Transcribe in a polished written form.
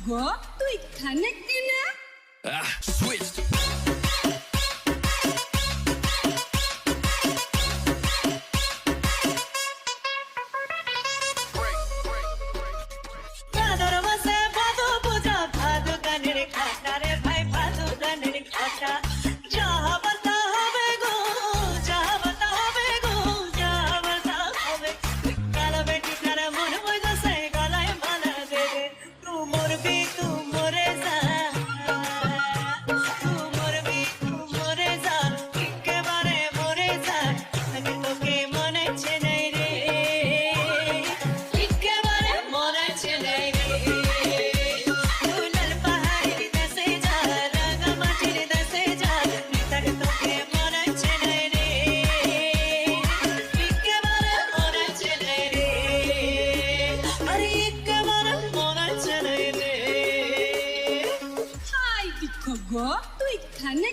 গো তুই খানে কিনা Switched. চাদর বসে ভাদু পূজা ভাদু গানের খাতা রে ভাই ভাদু গানের খাতা যাহা বতা হবে গো যাহা বতা হবে গো যাহা বতা হবে কাল বেটি তার মন বইছে গলায় মালা দেবে তু মরবি তু মরে যা তু মরবি তু মরে যা একেবারে মরে যা আমি তোকে মনে চেনাই রে একেবারে মনে চেনাই রে দুলাল পাহাড়ের দেশে যা রাঙামাটির দেশে যা তার তোকে মনে চেনাই রে একেবারে মনে চেনাই রে আরে একেবারে মনে চেনাই রে হাই দেখো গো তুই খানে